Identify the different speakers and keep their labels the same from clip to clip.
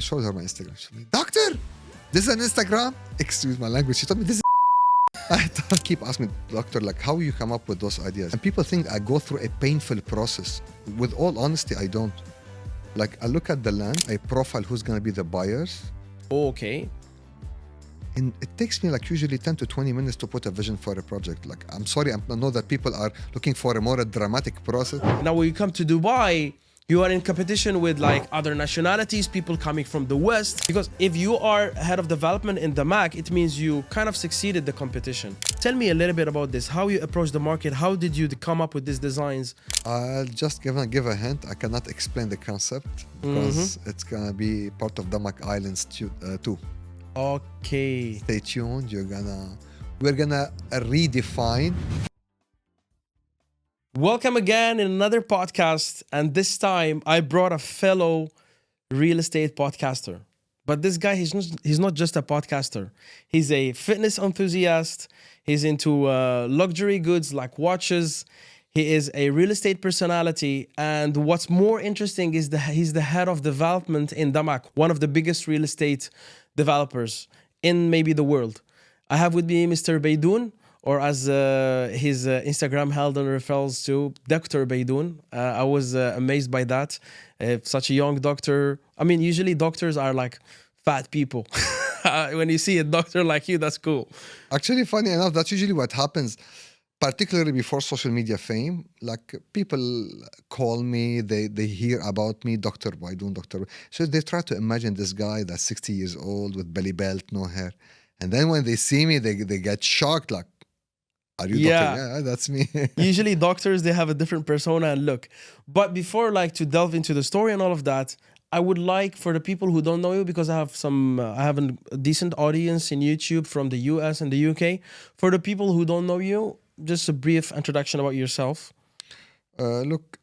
Speaker 1: showed her my Instagram. She told me, doctor, this is an Instagram? Excuse my language. She told me, this is I keep asking the doctor, like, how you come up with those ideas? And people think I go through a painful process. With all honesty, I don't. Like, I look at the land, I profile who's going to be the buyers.
Speaker 2: Okay.
Speaker 1: And it takes me like usually 10 to 20 minutes to put a vision for a project. Like, I'm sorry, I know that people are looking for a more dramatic process.
Speaker 2: Now, when you come to Dubai, you are in competition with like other nationalities, people coming from the West. Because if you are head of development in Damac, it means you kind of succeeded the competition. Tell me a little bit about this. How you approach the market? How did you come up with these designs?
Speaker 1: I'll just give a hint. I cannot explain the concept because it's going to be part of Damac Islands too.
Speaker 2: Okay.
Speaker 1: Stay tuned. We're gonna redefine.
Speaker 2: Welcome again in another podcast, and this time I brought a fellow real estate podcaster. But this guy, he's not just a podcaster. He's a fitness enthusiast. He's into luxury goods like watches. He is a real estate personality, and what's more interesting is he's the head of development in Damac, one of the biggest real estate developers in maybe the world. I have with me Mr. Baydoun, or as his Instagram handle refers to, Dr. Baydoun. I was amazed by that. Such a young doctor. I mean, usually doctors are like fat people. When you see a doctor like you, that's cool.
Speaker 1: Actually, funny enough, that's usually what happens, particularly before social media fame. Like, people call me, they hear about me, Dr. Baydoun, Dr. So they try to imagine this guy that's 60 years old with belly belt, no hair. And then when they see me, they get shocked, like, are you doctor? Yeah, that's me.
Speaker 2: Usually doctors, they have a different persona and look. But before to delve into the story and all of that, I would like, for the people who don't know you, because I have a decent audience in YouTube from the US and the UK. For the people who don't know you, just a brief introduction about yourself.
Speaker 1: Look,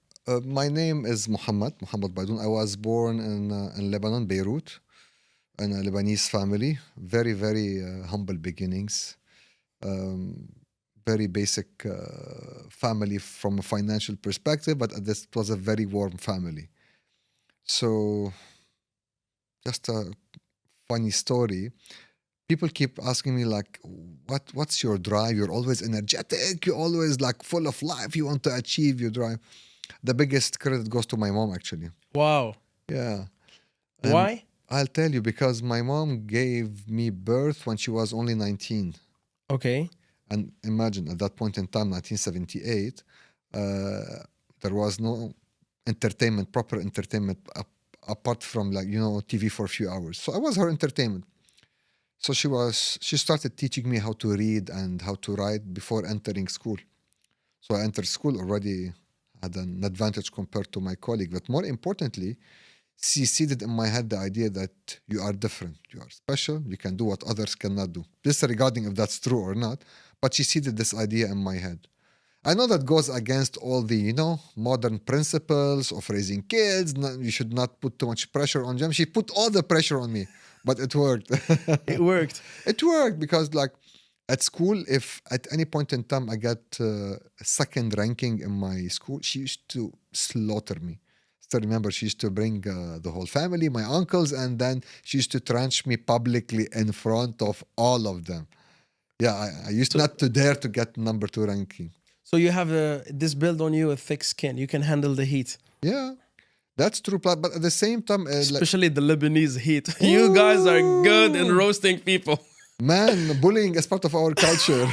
Speaker 1: my name is Mohammad Baydoun. I was born in Lebanon, Beirut, in a Lebanese family. Very, very humble beginnings. Very basic family from a financial perspective, but this was a very warm family. So, just a funny story. People keep asking me, like, what's your drive? You're always energetic. You're always like full of life. You want to achieve your drive. The biggest credit goes to my mom, actually.
Speaker 2: Wow.
Speaker 1: Yeah.
Speaker 2: Why?
Speaker 1: I'll tell you, because my mom gave me birth when she was only 19.
Speaker 2: Okay.
Speaker 1: And imagine, at that point in time, 1978, there was no entertainment, proper entertainment, apart from TV for a few hours. So I was her entertainment. So she started teaching me how to read and how to write before entering school. So I entered school already, had an advantage compared to my colleague. But more importantly, she seeded in my head the idea that you are different, you are special, you can do what others cannot do. This regarding if that's true or not, but she seeded this idea in my head. I know that goes against all the, modern principles of raising kids. You should not put too much pressure on them. She put all the pressure on me, but it worked.
Speaker 2: It worked.
Speaker 1: It worked because, like, at school, if at any point in time I got second ranking in my school, she used to slaughter me. Still remember, she used to bring the whole family, my uncles, and then she used to trench me publicly in front of all of them. Yeah, I used not to dare to get number 2 ranking.
Speaker 2: So you have this build on you, a thick skin. You can handle the heat.
Speaker 1: Yeah, that's true. But at the same time...
Speaker 2: especially the Lebanese heat. You guys are good in roasting people.
Speaker 1: Man, bullying is part of our culture.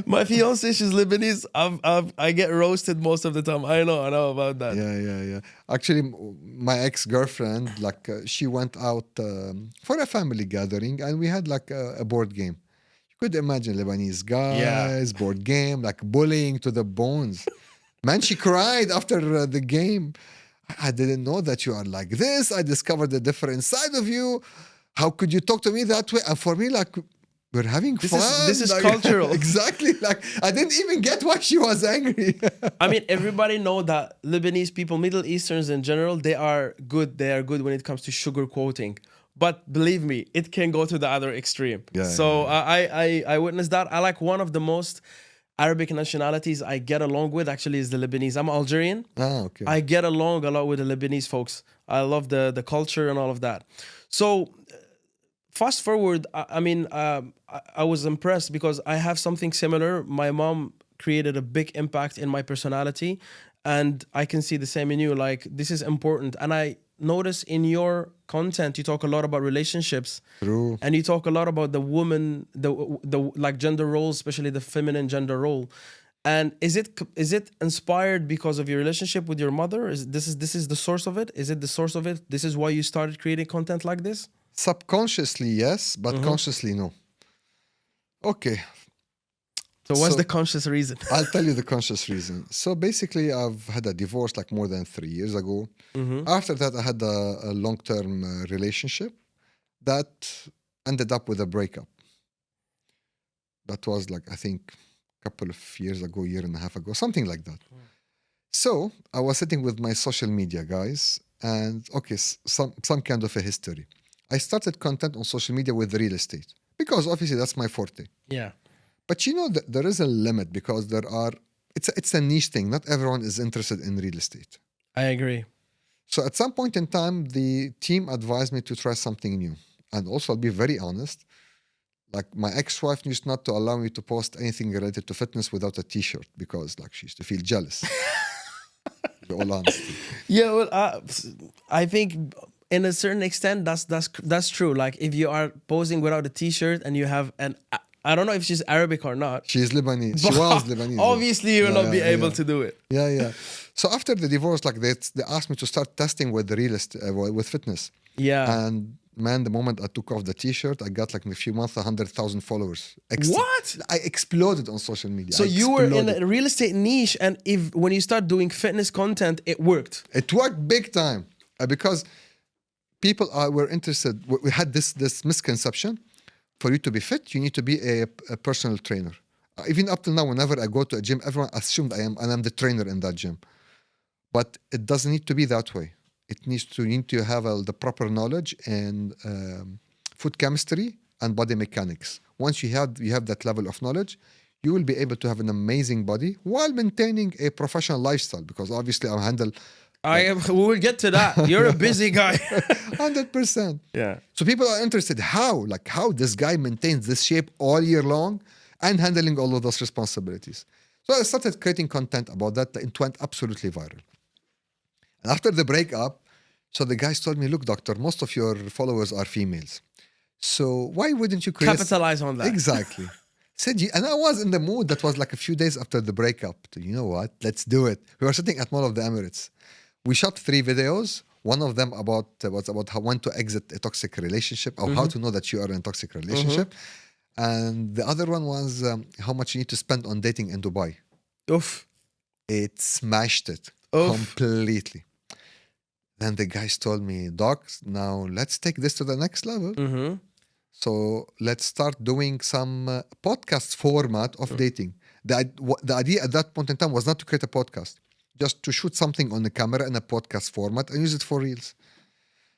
Speaker 2: My fiancée, she's Lebanese. I get roasted most of the time. I know about that.
Speaker 1: Yeah. Actually, my ex-girlfriend, she went out for a family gathering, and we had a board game. You could imagine Lebanese guys, board game, bullying to the bones. Man, she cried after the game. I didn't know that you are like this. I discovered a different side of you. How could you talk to me that way? And for me, we're having fun.
Speaker 2: This is cultural.
Speaker 1: Exactly. I didn't even get why she was angry.
Speaker 2: I mean, everybody know that Lebanese people, Middle Easterns in general, they are good. They are good when it comes to sugarcoating. But believe me, it can go to the other extreme.
Speaker 1: Yeah,
Speaker 2: so I witnessed that. I like one of the most Arabic nationalities I get along with actually is the Lebanese. I'm Algerian.
Speaker 1: Okay.
Speaker 2: I get along a lot with the Lebanese folks. I love the culture and all of that. So fast forward, I was impressed because I have something similar. My mom created a big impact in my personality, and I can see the same in you. Like, this is important. And I notice in your content, you talk a lot about relationships.
Speaker 1: True.
Speaker 2: And you talk a lot about the woman, the like gender roles, especially the feminine gender role. And is it inspired because of your relationship with your mother? This is the source of it? Is it the source of it? This is why you started creating content like this?
Speaker 1: Subconsciously, yes, but consciously, no. Okay.
Speaker 2: So what's
Speaker 1: So-
Speaker 2: the conscious reason?
Speaker 1: I'll tell you the conscious reason. So basically, I've had a divorce like more than 3 years ago. After that, I had a long-term relationship that ended up with a breakup. That was like, I think, a couple of years ago, year and a half ago, something like that. So I was sitting with my social media guys and, okay, some kind of a history. I started content on social media with real estate because obviously that's my forte.
Speaker 2: Yeah.
Speaker 1: But you know that there is a limit because it's a niche thing. Not everyone is interested in real estate.
Speaker 2: I agree.
Speaker 1: So at some point in time, the team advised me to try something new. And also, I'll be very honest, like my ex-wife used not to allow me to post anything related to fitness without a t-shirt because like she used to feel jealous. In all honesty.
Speaker 2: Yeah, well, I think in a certain extent that's true. Like, if you are posing without a t-shirt and you have I don't know if she's Arabic or not.
Speaker 1: She's Lebanese. She was Lebanese.
Speaker 2: Obviously, you will not be able to do it.
Speaker 1: Yeah. So after the divorce, like they asked me to start testing with the real estate, with fitness.
Speaker 2: Yeah.
Speaker 1: And man, the moment I took off the t-shirt, I got like in a few months 100,000 followers.
Speaker 2: What?
Speaker 1: I exploded on social media.
Speaker 2: So you were in a real estate niche, and when you start doing fitness content, it worked.
Speaker 1: It worked big time because people were interested. We had this misconception. For you to be fit, you need to be a personal trainer. Even up till now, whenever I go to a gym, everyone assumed I'm the trainer in that gym. But it doesn't need to be that way. You need to have the proper knowledge in food chemistry and body mechanics. Once you have that level of knowledge, you will be able to have an amazing body while maintaining a professional lifestyle. Because obviously, I handle.
Speaker 2: We will get to that. You're a busy guy.
Speaker 1: 100%.
Speaker 2: Yeah.
Speaker 1: So people are interested how this guy maintains this shape all year long and handling all of those responsibilities. So I started creating content about that. It went absolutely viral. And after the breakup, so the guys told me, look, doctor, most of your followers are females. So why wouldn't you
Speaker 2: capitalize on that?
Speaker 1: Exactly. And I was in the mood. That was like a few days after the breakup. You know what? Let's do it. We were sitting at Mall of the Emirates. We shot 3 videos. One of them was about when to exit a toxic relationship or how to know that you are in a toxic relationship. And the other one was how much you need to spend on dating in Dubai.
Speaker 2: Oof.
Speaker 1: It smashed it completely. Then the guys told me, Doc, now let's take this to the next level. So let's start doing some podcast format of dating. The idea at that point in time was not to create a podcast, just to shoot something on the camera in a podcast format and use it for reels.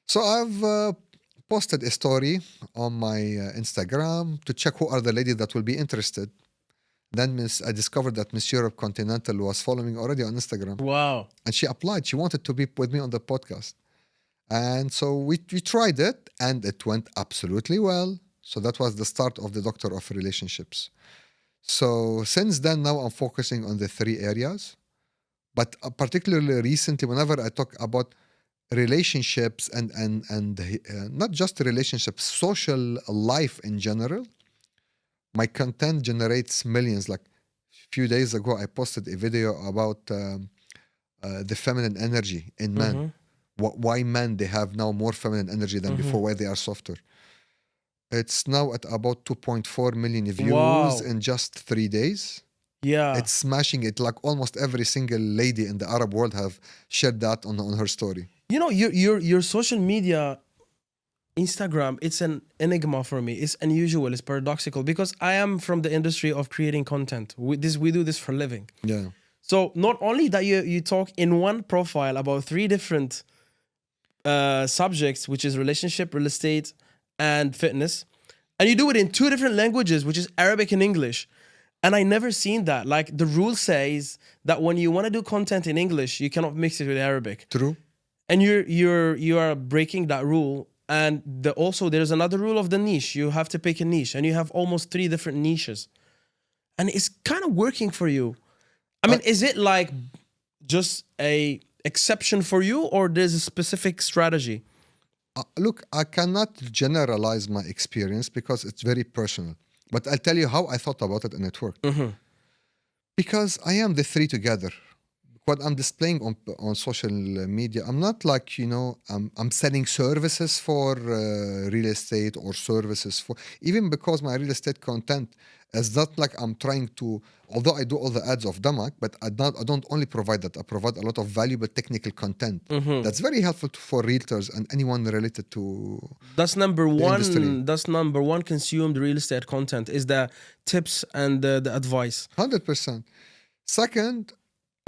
Speaker 1: So I've posted a story on my Instagram to check who are the ladies that will be interested. Then I discovered that Miss Europe Continental was following already on Instagram.
Speaker 2: Wow.
Speaker 1: And she applied. She wanted to be with me on the podcast. And so we tried it and it went absolutely well. So that was the start of the Doctor of Relationships. So since then, now I'm focusing on the 3 areas. But particularly recently, whenever I talk about relationships and not just relationships, social life in general, my content generates millions. Like a few days ago, I posted a video about the feminine energy in men. Why men, they have now more feminine energy than before, why they are softer. It's now at about 2.4 million views in just 3 days.
Speaker 2: Yeah.
Speaker 1: It's smashing it. Like almost every single lady in the Arab world have shared that on her story.
Speaker 2: You know, your social media, Instagram, it's an enigma for me. It's unusual. It's paradoxical because I am from the industry of creating content. We do this for a living.
Speaker 1: Yeah.
Speaker 2: So not only that you talk in one profile about 3 different subjects, which is relationship, real estate, and fitness, and you do it in 2 different languages, which is Arabic and English. And I never seen that. Like the rule says that when you want to do content in English, you cannot mix it with Arabic.
Speaker 1: True.
Speaker 2: And you are breaking that rule. And also there's another rule of the niche. You have to pick a niche, and you have almost 3 different niches. And it's kind of working for you. I mean, is it like just a exception for you, or there's a specific strategy?
Speaker 1: Look, I cannot generalize my experience because it's very personal. But I'll tell you how I thought about it and it worked. Because I am the 3 together. What I'm displaying on social media, I'm not like, I'm selling services for real estate or services for, even because my real estate content is not like I'm trying to, although I do all the ads of Damac, but I don't only provide that. I provide a lot of valuable technical content that's very helpful for realtors and anyone related to
Speaker 2: That's number one.
Speaker 1: industry.
Speaker 2: That's number one consumed real estate content is the tips and the advice.
Speaker 1: 100%. Second,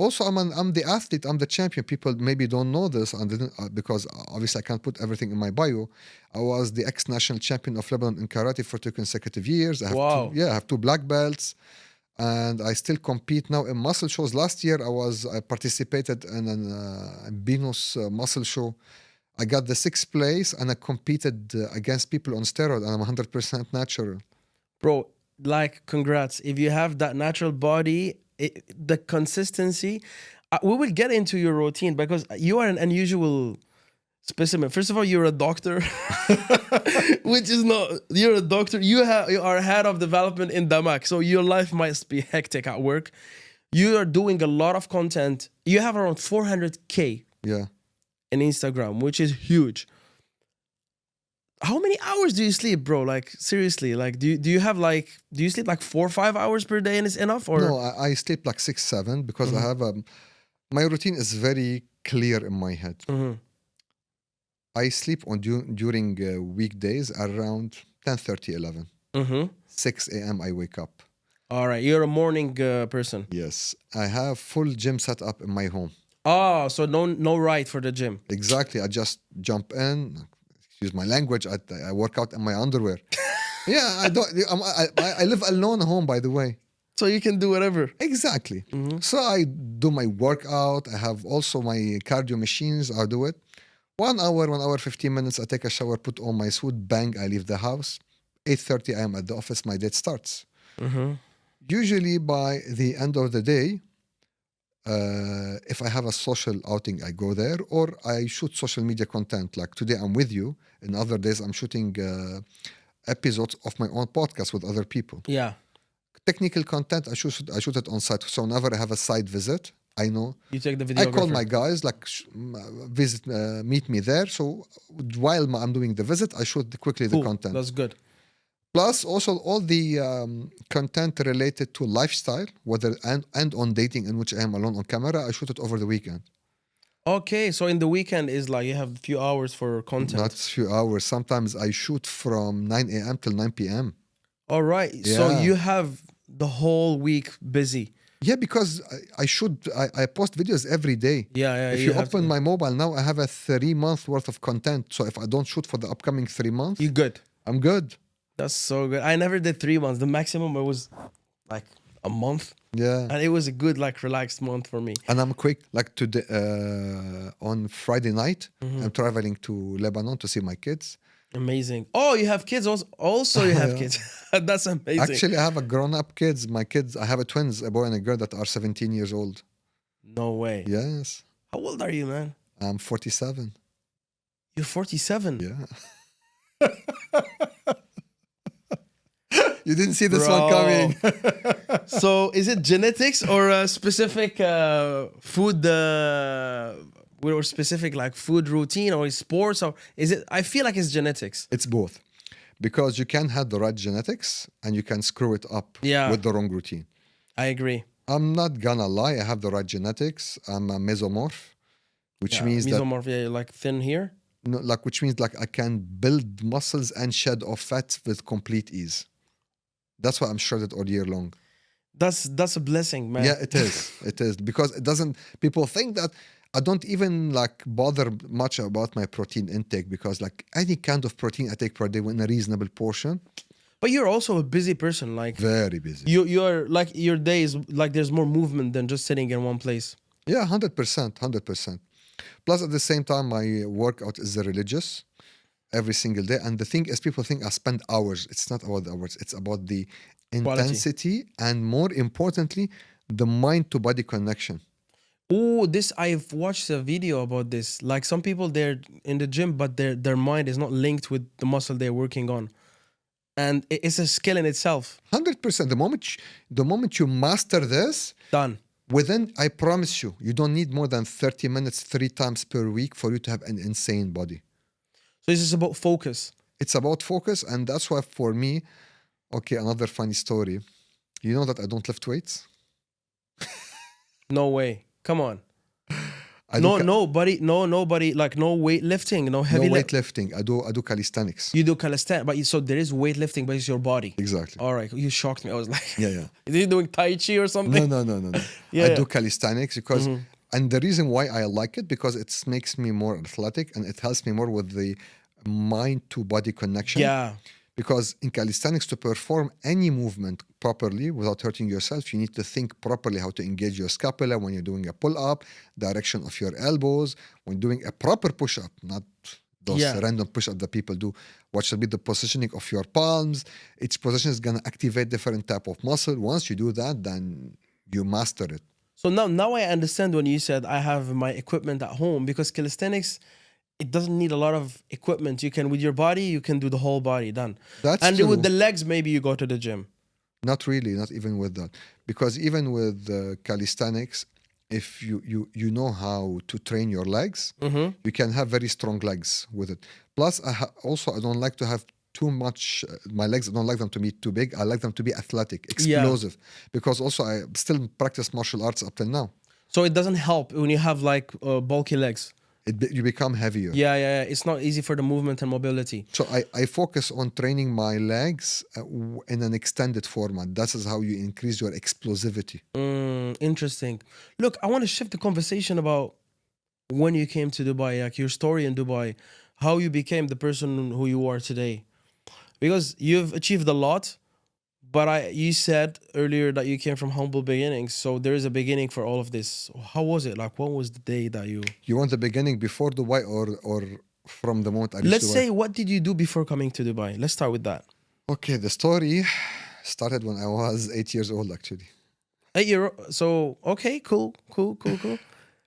Speaker 1: also, I'm the athlete. I'm the champion. People maybe don't know this, and because obviously I can't put everything in my bio. I was the ex-national champion of Lebanon in karate for 2 consecutive years. I have
Speaker 2: Wow.
Speaker 1: I have 2 black belts, and I still compete now in muscle shows. Last year, I participated in a Venus muscle show. I got the 6th place, and I competed against people on steroids, and I'm 100% natural.
Speaker 2: Bro, like, congrats. If you have that natural body, the consistency, we will get into your routine because you are an unusual specimen. First of all, you're a doctor, which is not, you're a doctor. You are head of development in Damac. So your life must be hectic at work. You are doing a lot of content. You have around 400K
Speaker 1: Yeah.
Speaker 2: in Instagram, which is huge. How many hours do you sleep, bro? Like, seriously, like, do you sleep like 4 or 5 hours per day and it's enough? Or
Speaker 1: No, I sleep like 6, 7 because I have my routine is very clear in my head. I sleep during weekdays around 10:30, 11. 6 a.m. I wake up.
Speaker 2: All right, you're a morning person.
Speaker 1: Yes, I have full gym set up in my home.
Speaker 2: Oh, so no ride for the gym.
Speaker 1: Exactly. I just jump in. Excuse my language. I work out in my underwear. Yeah, I don't. I live alone at home, by the way.
Speaker 2: So you can do whatever.
Speaker 1: Exactly. So I do my workout. I have also my cardio machines. I do it. 1 hour, 15 minutes. I take a shower, put on my suit, bang, I leave the house. 8:30, I am at the office. My day starts. Usually by the end of the day, if I have a social outing, I go there, or I shoot social media content. Like today, I'm with you. In other days, I'm shooting episodes of my own podcast with other people.
Speaker 2: Yeah.
Speaker 1: Technical content, I shoot it on site. So whenever I have a site visit, I know.
Speaker 2: You take the video.
Speaker 1: I call my guys, like meet me there. So while I'm doing the visit, I shoot quickly the content.
Speaker 2: That's good.
Speaker 1: Plus, also all the content related to lifestyle, whether and on dating, in which I am alone on camera, I shoot it over the weekend.
Speaker 2: Okay, so in the weekend is like you have a few hours for content.
Speaker 1: Not a few hours. Sometimes I shoot from 9 a.m. till 9 p.m.
Speaker 2: All right.
Speaker 1: Yeah.
Speaker 2: So you have the whole week busy.
Speaker 1: Yeah, because I post videos every day.
Speaker 2: Yeah.
Speaker 1: If you open my mobile now, I have a 3-month worth of content. So if I don't shoot for the upcoming 3 months,
Speaker 2: You good.
Speaker 1: I'm good.
Speaker 2: That's so good. I never did 3 months. The maximum it was like a month.
Speaker 1: Yeah.
Speaker 2: And it was a good, like, relaxed month for me.
Speaker 1: And I'm quick. Like today, on Friday night, I'm traveling to Lebanon to see my kids.
Speaker 2: Amazing. Oh, you have kids also? Also, you have kids. That's amazing.
Speaker 1: Actually, I have a grown-up kids. My kids, I have a twins, a boy and a girl that are 17 years old.
Speaker 2: No way.
Speaker 1: Yes.
Speaker 2: How old are you, man?
Speaker 1: I'm 47.
Speaker 2: You're 47.
Speaker 1: Yeah. You didn't see this one
Speaker 2: Bro.
Speaker 1: coming.
Speaker 2: So is it genetics or a specific food or specific like food routine or sports, or is it? I feel like it's genetics.
Speaker 1: It's both. Because you can have the right genetics and you can screw it up with the wrong routine.
Speaker 2: I agree.
Speaker 1: I'm not gonna lie, I have the right genetics. I'm a mesomorph, which means
Speaker 2: mesomorph, like thin here.
Speaker 1: No, like which means like I can build muscles and shed off fat with complete ease. That's why I'm shredded all year long.
Speaker 2: That's a blessing, man.
Speaker 1: Yeah, it is. It is because it doesn't. People think that I don't even like bother much about my protein intake because like any kind of protein I take per day in a reasonable portion.
Speaker 2: But you're also a busy person. Like
Speaker 1: Very busy.
Speaker 2: you're like your day is like there's more movement than just sitting in one place.
Speaker 1: Yeah, 100%, 100%. Plus, at the same time, my workout is religious every single day. And the thing is, people think I spend hours. It's not about the hours. It's about the
Speaker 2: Quality.
Speaker 1: intensity and, more importantly, the mind-to-body connection.
Speaker 2: Oh, this I've watched a video about this. Like some people they're in the gym, but their mind is not linked with the muscle they're working on, and it's a skill in itself.
Speaker 1: 100%. The moment you master this,
Speaker 2: Done.
Speaker 1: within, I promise you, you don't need more than 30 minutes 3 times per week for you to have an insane body.
Speaker 2: So this is about focus.
Speaker 1: It's about focus, and that's why for me, okay, another funny story. You know that I don't lift weights?
Speaker 2: No way. Come on.
Speaker 1: I
Speaker 2: No,
Speaker 1: do
Speaker 2: nobody, like no weightlifting, no
Speaker 1: no
Speaker 2: heavy
Speaker 1: weightlifting. I do calisthenics.
Speaker 2: You do calisthenics, but so there is weightlifting, but it's your body.
Speaker 1: Exactly.
Speaker 2: All right, you shocked me. I was like,
Speaker 1: Yeah.
Speaker 2: is he doing Tai Chi or something?
Speaker 1: No.
Speaker 2: Yeah,
Speaker 1: I
Speaker 2: yeah.
Speaker 1: do calisthenics because, and the reason why I like it, because it makes me more athletic and it helps me more with the mind to body connection.
Speaker 2: Yeah.
Speaker 1: Because in calisthenics, to perform any movement properly without hurting yourself, you need to think properly how to engage your scapula when you're doing a pull-up, direction of your elbows, when doing a proper push-up, not those
Speaker 2: Yeah.
Speaker 1: random push-up that people do. What should be the positioning of your palms? Each position is going to activate different type of muscle. Once you do that, then you master it.
Speaker 2: So now I understand when you said I have my equipment at home, because calisthenics, it doesn't need a lot of equipment. You can, with your body, you can do the whole body, done.
Speaker 1: That's
Speaker 2: And
Speaker 1: true.
Speaker 2: with the legs, maybe you go to the gym.
Speaker 1: Not really, not even with that. Because even with calisthenics, if you know how to train your legs, you can have very strong legs with it. Plus, I don't like to have too much, my legs, I don't like them to be too big. I like them to be athletic, explosive. Because also I still practice martial arts up till now.
Speaker 2: So it doesn't help when you have like bulky legs.
Speaker 1: You become heavier.
Speaker 2: Yeah. It's not easy for the movement and mobility.
Speaker 1: So I focus on training my legs in an extended format. That is how you increase your explosivity.
Speaker 2: Interesting. Look, I want to shift the conversation about when you came to Dubai, like your story in Dubai, how you became the person who you are today. Because you've achieved a lot, but you said earlier that you came from humble beginnings. So there is a beginning for all of this. How was it? Like, what was the day that you...
Speaker 1: You want the beginning before Dubai or from the moment I reached
Speaker 2: Let's
Speaker 1: Dubai?
Speaker 2: say, what did you do before coming to Dubai? Let's start with that.
Speaker 1: Okay, the story started when I was 8 years old, actually.
Speaker 2: 8 year. So, okay, cool.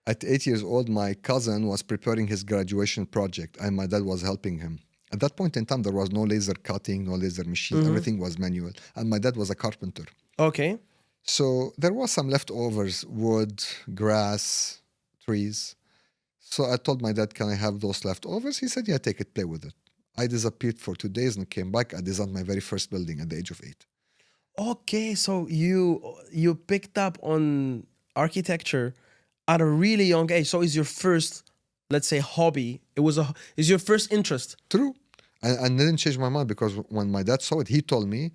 Speaker 1: At 8 years old, my cousin was preparing his graduation project and my dad was helping him. At that point in time, there was no laser cutting, no laser machine. Everything was manual. And my dad was a carpenter.
Speaker 2: Okay.
Speaker 1: So there was some leftovers, wood, grass, trees. So I told my dad, can I have those leftovers? He said, yeah, take it, play with it. I disappeared for 2 days and came back. I designed my very first building at the age of 8.
Speaker 2: Okay, so you picked up on architecture at a really young age. So it's your first, let's say, hobby. Is your first interest.
Speaker 1: True. And didn't change my mind, because when my dad saw it, he told me,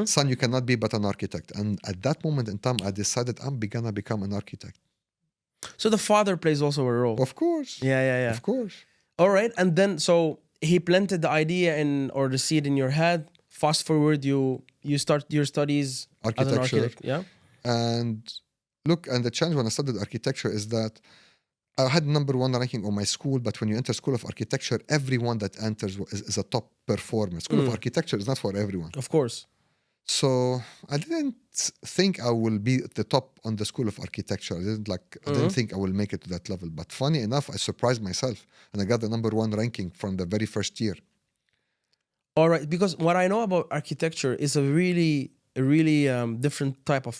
Speaker 1: son, you cannot be but an architect. And at that moment in time, I decided I'm gonna become an architect.
Speaker 2: So the father plays also a role.
Speaker 1: Of course.
Speaker 2: Yeah.
Speaker 1: Of course.
Speaker 2: All right, and then so he planted the idea or the seed in your head. Fast forward, you start your studies as an
Speaker 1: Architecture.
Speaker 2: architect. Yeah.
Speaker 1: And look, and the challenge when I studied architecture is that I had #1 ranking on my school, but when you enter School of Architecture, everyone that enters is a top performer. School of Architecture is not for everyone.
Speaker 2: Of course.
Speaker 1: So I didn't think I will be at the top on the School of Architecture. I didn't think I will make it to that level. But funny enough, I surprised myself and I got the #1 ranking from the very first year.
Speaker 2: All right, because what I know about architecture is a really different type of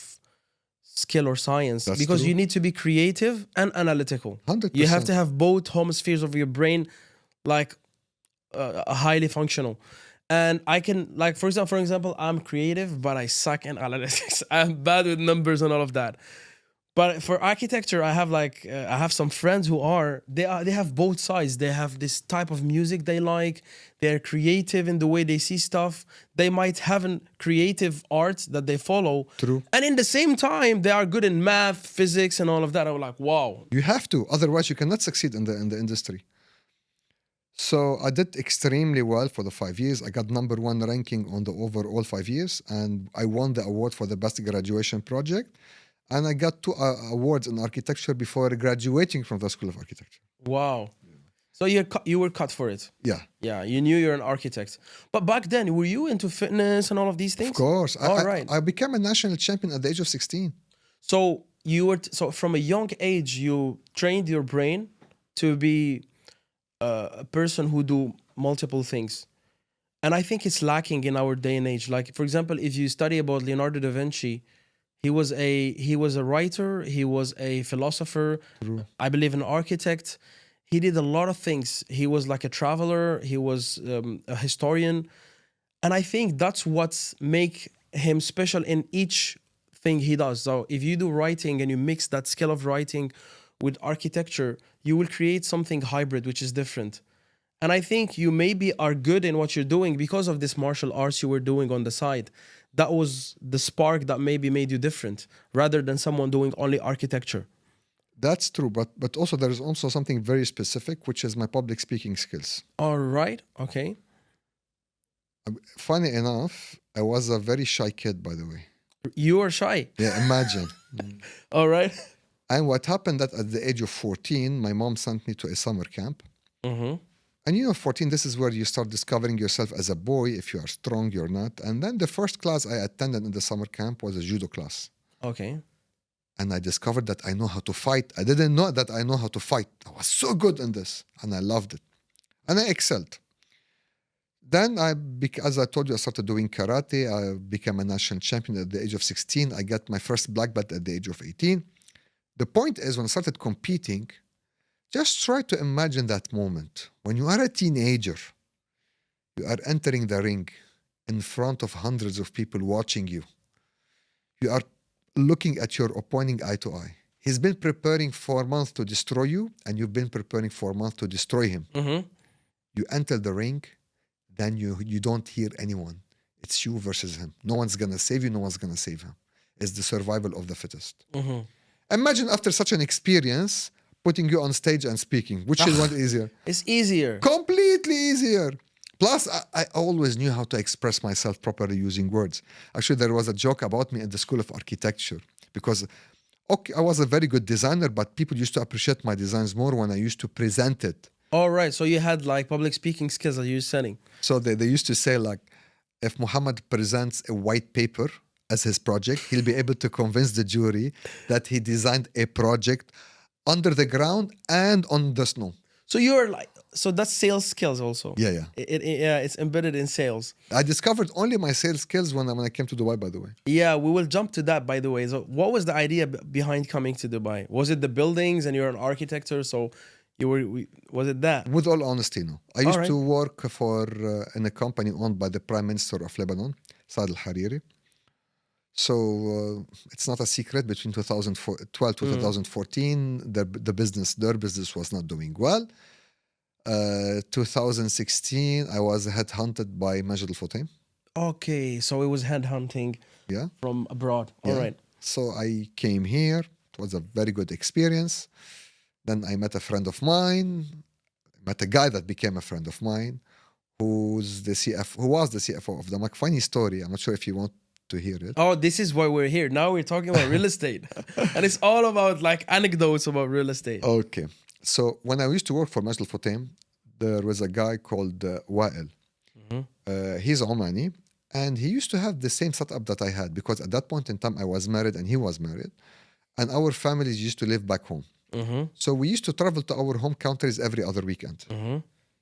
Speaker 2: skill or science.
Speaker 1: That's
Speaker 2: because
Speaker 1: true.
Speaker 2: you need to be creative and analytical.
Speaker 1: 100%.
Speaker 2: You have to have both hemispheres of your brain, like highly functional. And I can, like, for example, I'm creative, but I suck in analytics. I'm bad with numbers and all of that. But for architecture, I have some friends who they have both sides. They have this type of music they like. They're creative in the way they see stuff. They might have a creative art that they follow.
Speaker 1: True.
Speaker 2: And in the same time, they are good in math, physics, and all of that. I'm like, wow.
Speaker 1: You have to, otherwise you cannot succeed in the industry. So I did extremely well for the 5 years. I got #1 ranking on the overall 5 years, and I won the award for the best graduation project. And I got 2 awards in architecture before graduating from the School of Architecture.
Speaker 2: Wow. So you were cut for it.
Speaker 1: Yeah,
Speaker 2: Yeah, you knew you're an architect. But back then, were you into fitness and all of these things?
Speaker 1: of course.
Speaker 2: All right.
Speaker 1: I became a national champion at the age of 16.
Speaker 2: So you were so from a young age, you trained your brain to be a person who do multiple things. And I think it's lacking in our day and age. Like, for example, if you study about Leonardo da Vinci, he was a writer, he was a philosopher, I believe an architect. He did a lot of things. He was like a traveler, he was a historian. And I think that's what's make him special in each thing he does. So if you do writing and you mix that skill of writing with architecture, you will create something hybrid, which is different. And I think you maybe are good in what you're doing because of this martial arts you were doing on the side. That was the spark that maybe made you different rather than someone doing only architecture.
Speaker 1: That's true, but also there is also something very specific, which is my public speaking skills.
Speaker 2: All right. Okay.
Speaker 1: Funny enough, I was a very shy kid, by the way.
Speaker 2: You are shy.
Speaker 1: Yeah, imagine.
Speaker 2: All right.
Speaker 1: And what happened that at the age of 14, my mom sent me to a summer camp.
Speaker 2: Mm-hmm.
Speaker 1: And 14, this is where you start discovering yourself as a boy. If you are strong, you're not. And then the first class I attended in the summer camp was a judo class.
Speaker 2: Okay.
Speaker 1: And I discovered that I know how to fight. I didn't know that I know how to fight. I was so good in this. And I loved it. And I excelled. Then, as I told you, I started doing karate. I became a national champion at the age of 16. I got my first black belt at the age of 18. The point is, when I started competing, just try to imagine that moment. When you are a teenager, you are entering the ring in front of hundreds of people watching you. You are looking at your opponent eye to eye. He's been preparing for a month to destroy you, and you've been preparing for a month to destroy him.
Speaker 2: Mm-hmm.
Speaker 1: You enter the ring, then you don't hear anyone. It's you versus him. No one's going to save you, no one's going to save him. It's the survival of the fittest.
Speaker 2: Mm-hmm.
Speaker 1: Imagine after such an experience, putting you on stage and speaking. Which is one easier?
Speaker 2: It's easier.
Speaker 1: Completely easier. Plus, I always knew how to express myself properly using words. Actually, there was a joke about me at the School of Architecture because I was a very good designer, but people used to appreciate my designs more when I used to present it.
Speaker 2: All right. So you had like public speaking skills that you were selling.
Speaker 1: So they used to say like, if Mohammad presents a white paper as his project, he'll be able to convince the jury that he designed a project under the ground and on the snow.
Speaker 2: So you're like, so that's sales skills also.
Speaker 1: Yeah.
Speaker 2: Yeah, it's embedded in sales.
Speaker 1: I discovered only my sales skills when I came to Dubai, by the way.
Speaker 2: Yeah, we will jump to that, by the way. So what was the idea behind coming to Dubai? Was it the buildings and you're an architect, so was it that?
Speaker 1: With all honesty, no. I used
Speaker 2: right.
Speaker 1: to work for in a company owned by the Prime Minister of Lebanon, Saad al-Hariri. So it's not a secret. Between 2012 to 2014, their business was not doing well. 2016, I was headhunted by Majid al-Futtaim.
Speaker 2: Okay, so it was headhunting.
Speaker 1: Yeah.
Speaker 2: From abroad. All right.
Speaker 1: So I came here. It was a very good experience. Then I met a friend of mine. Met a guy that became a friend of mine, who was the CFO of Damac. Funny story. I'm not sure if you want to hear it.
Speaker 2: Oh, this is why we're here. Now we're talking about real estate. And it's all about like anecdotes about real estate.
Speaker 1: Okay. So when I used to work for Majid al-Futtaim, there was a guy called Wael.
Speaker 2: Mm-hmm.
Speaker 1: He's Omani, and he used to have the same setup that I had because at that point in time I was married and he was married, and our families used to live back home.
Speaker 2: Mm-hmm.
Speaker 1: So we used to travel to our home countries every other weekend.
Speaker 2: Mm-hmm.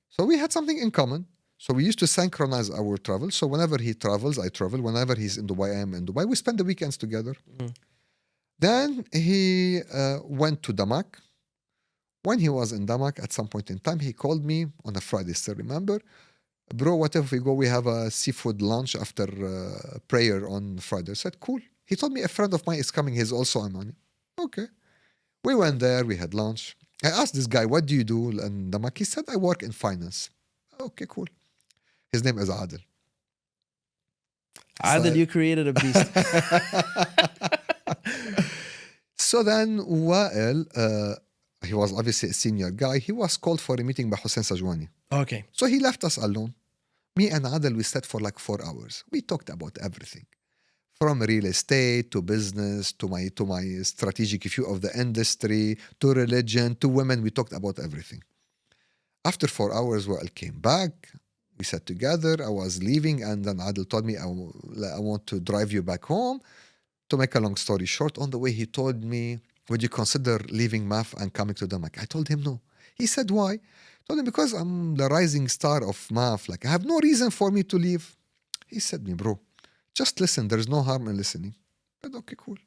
Speaker 1: So we had something in common. So we used to synchronize our travel. So whenever he travels, I travel. Whenever he's in Dubai, I am in Dubai. We spend the weekends together.
Speaker 2: Mm-hmm.
Speaker 1: Then he went to Damac. When he was in Damac, at some point in time, he called me on a Friday, still remember. Bro, what if we go, we have a seafood lunch after prayer on Friday. I said, cool. He told me a friend of mine is coming. He's also Omani. Okay. We went there. We had lunch. I asked this guy, what do you do in Damac? He said, I work in finance. Okay, cool. His name is Adil.
Speaker 2: Adil, you created a beast.
Speaker 1: So then Wael, he was obviously a senior guy. He was called for a meeting by Hussein Sajwani.
Speaker 2: Okay.
Speaker 1: So he left us alone. Me and Adel, we sat for like 4 hours. We talked about everything. From real estate to business to my strategic view of the industry to religion to women. We talked about everything. After 4 hours, I came back. We sat together. I was leaving, and then Adel told me, I want to drive you back home. To make a long story short, on the way, he told me, would you consider leaving MAF and coming to Damac? I told him no. He said, why? I told him, because I'm the rising star of MAF. Like, I have no reason for me to leave. He said me, bro, just listen. There's no harm in listening. I said, okay, cool.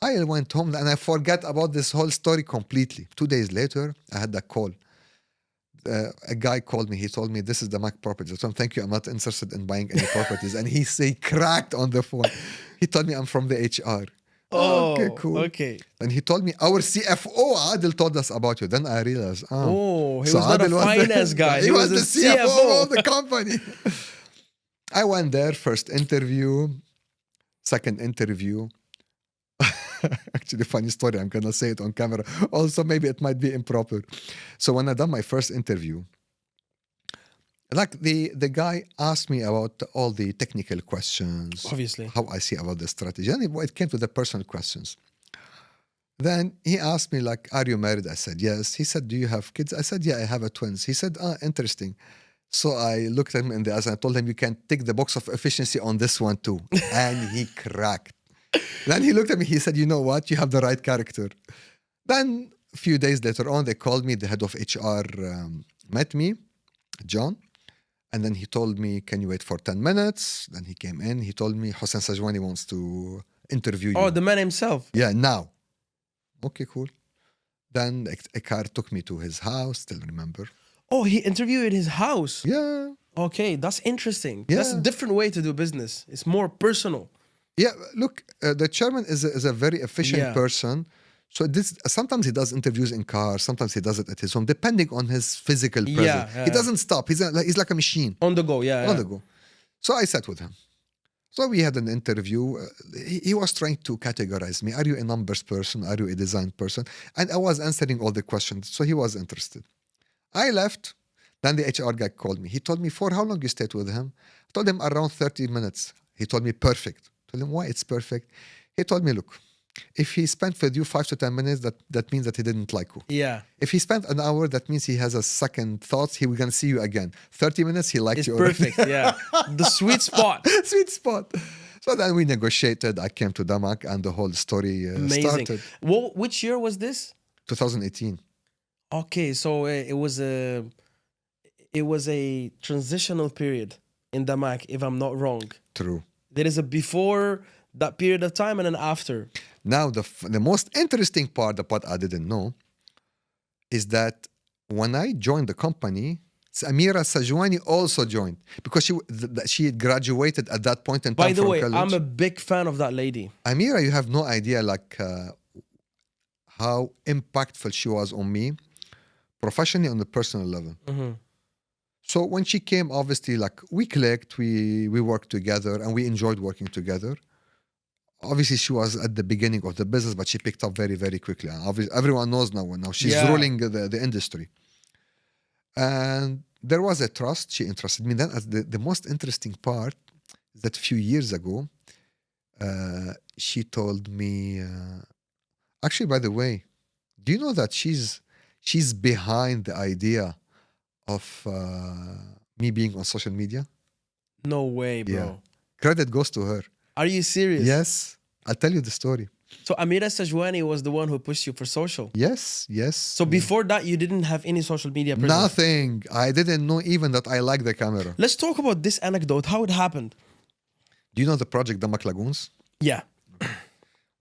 Speaker 1: I went home and I forgot about this whole story completely. 2 days later, I had a call. A guy called me. He told me, this is the Mac properties. I told him, thank you. I'm not interested in buying any properties. And he cracked on the phone. He told me, I'm from the HR.
Speaker 2: Oh,
Speaker 1: okay, cool.
Speaker 2: Okay.
Speaker 1: And he told me, our CFO, Adil, told us about you. Then I realized,
Speaker 2: He was
Speaker 1: so
Speaker 2: not a
Speaker 1: Adil
Speaker 2: finance guy.
Speaker 1: He was the CFO of the company. I went there, first interview, second interview. Actually, funny story. I'm going to say it on camera. Also, maybe it might be improper. So when I done my first interview, like the guy asked me about all the technical questions.
Speaker 2: Obviously.
Speaker 1: How I see about the strategy. And it came to the personal questions. Then he asked me, like, are you married? I said, yes. He said, do you have kids? I said, yeah, I have a twins. He said, interesting. So I looked at him in the eyes and I told him, you can tick the box of efficiency on this one too. And he cracked. Then he looked at me, he said, you know what? You have the right character. Then a few days later on, they called me, the head of HR met me, John. And then he told me, can you wait for 10 minutes? Then he came in, he told me, Hussein Sajwani wants to interview you.
Speaker 2: Oh, the man himself.
Speaker 1: Yeah, now. Okay, cool. Then a car took me to his house, still remember.
Speaker 2: Oh, he interviewed in his house.
Speaker 1: Yeah.
Speaker 2: Okay, that's interesting.
Speaker 1: Yeah.
Speaker 2: That's a different way to do business. It's more personal.
Speaker 1: Yeah, look, the chairman is a very efficient person. So sometimes he does interviews in cars, sometimes he does it at his home, depending on his physical presence. He doesn't stop. He's like a machine.
Speaker 2: On the go,
Speaker 1: On the go. So I sat with him. So we had an interview. He was trying to categorize me. Are you a numbers person? Are you a design person? And I was answering all the questions. So he was interested. I left. Then the HR guy called me. He told me, for how long you stayed with him? I told him around 30 minutes. He told me, perfect. I told him, why it's perfect? He told me, look, if he spent with you 5 to 10 minutes, that means that he didn't like you.
Speaker 2: Yeah.
Speaker 1: If he spent an hour, that means he has a second thoughts. He was going to see you again. 30 minutes, he liked you.
Speaker 2: It's perfect, yeah. The sweet spot.
Speaker 1: Sweet spot. So then we negotiated. I came to Damac and the whole story started.
Speaker 2: Which year was this?
Speaker 1: 2018.
Speaker 2: Okay, so it was a transitional period in Damac, if I'm not wrong.
Speaker 1: True.
Speaker 2: There is a before that period of time and an after.
Speaker 1: Now, the most interesting part, the part I didn't know, is that when I joined the company, Amira Sajwani also joined because she had graduated at that point in time.
Speaker 2: By the way,
Speaker 1: college.
Speaker 2: I'm a big fan of that lady.
Speaker 1: Amira, you have no idea how impactful she was on me, professionally on the personal level.
Speaker 2: Mm-hmm.
Speaker 1: So when she came, obviously, like we clicked, we worked together, and we enjoyed working together. Obviously, she was at the beginning of the business, but she picked up very, very quickly. And obviously, everyone knows now she's ruling the industry. And there was a trust. She interested me. Then the most interesting part is that a few years ago, she told me, actually, by the way, do you know that she's behind the idea of me being on social media?
Speaker 2: No way, bro.
Speaker 1: Yeah. Credit goes to her.
Speaker 2: Are you serious?
Speaker 1: Yes. I'll tell you the story.
Speaker 2: So Amira Sajwani was the one who pushed you for social?
Speaker 1: Yes.
Speaker 2: So before that, you didn't have any social media presence?
Speaker 1: Nothing. I didn't know even that I like the camera.
Speaker 2: Let's talk about this anecdote, how it happened.
Speaker 1: Do you know the project Damac Lagoons?
Speaker 2: Yeah.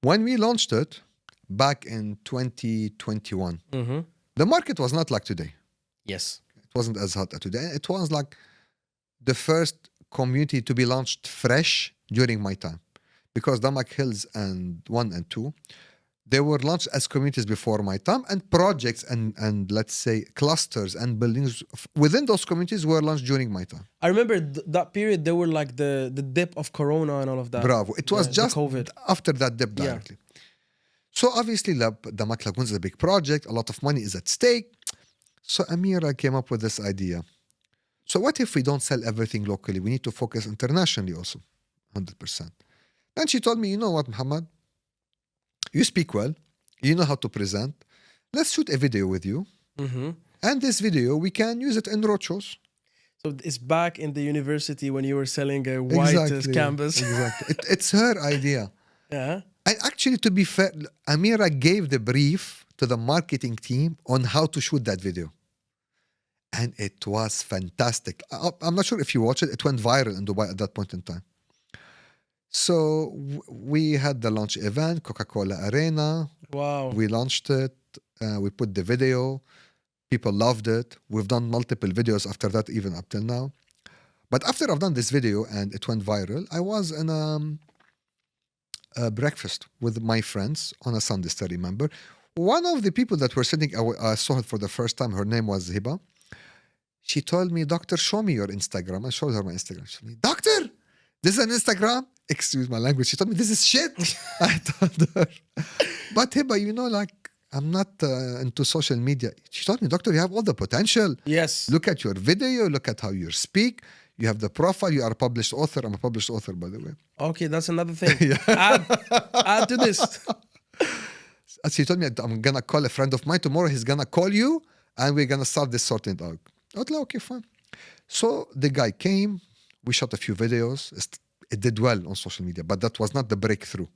Speaker 1: When we launched it back in 2021, the market was not like today.
Speaker 2: Yes.
Speaker 1: It wasn't as hot as today. It was like the first community to be launched fresh during my time. Because Damac Hills and 1 and 2, they were launched as communities before my time, and projects and let's say clusters and buildings within those communities were launched during my time.
Speaker 2: I remember that period, there were like the dip of Corona and all of that.
Speaker 1: Bravo. It was just
Speaker 2: COVID.
Speaker 1: after that dip directly. So obviously, Damac Lagoons is a big project. A lot of money is at stake. So Amira came up with this idea. So what if we don't sell everything locally? We need to focus internationally also, 100%. Then she told me, you know what, Muhammad? You speak well. You know how to present. Let's shoot a video with you.
Speaker 2: Mm-hmm.
Speaker 1: And this video, we can use it in roadshows.
Speaker 2: So it's back in the university when you were selling a white canvas.
Speaker 1: Exactly. It's her idea.
Speaker 2: Yeah.
Speaker 1: And actually, to be fair, Amira gave the brief to the marketing team on how to shoot that video. And it was fantastic. I'm not sure if you watched it. It went viral in Dubai at that point in time. So we had the launch event, Coca-Cola Arena.
Speaker 2: Wow.
Speaker 1: We launched it. We put the video. People loved it. We've done multiple videos after that, even up till now. But after I've done this video and it went viral, I was in a breakfast with my friends on a Sunday, still remember. One of the people that were sitting, I saw her for the first time. Her name was Hiba. She told me, "Doctor, show me your Instagram." I showed her my Instagram. She told me, "Doctor, this is an Instagram?" Excuse my language. She told me, "This is shit." I told her. But Hiba, you know, like, I'm not into social media. She told me, "Doctor, you have all the potential.
Speaker 2: Yes.
Speaker 1: Look at your video. Look at how you speak. You have the profile. You are a published author." I'm a published author, by the way.
Speaker 2: Okay, that's another thing. Add to this.
Speaker 1: She told me, "I'm going to call a friend of mine tomorrow. He's going to call you and we're going to start this sorting out." I was like, okay, fine. So the guy came. We shot a few videos. It did well on social media, but that was not the breakthrough.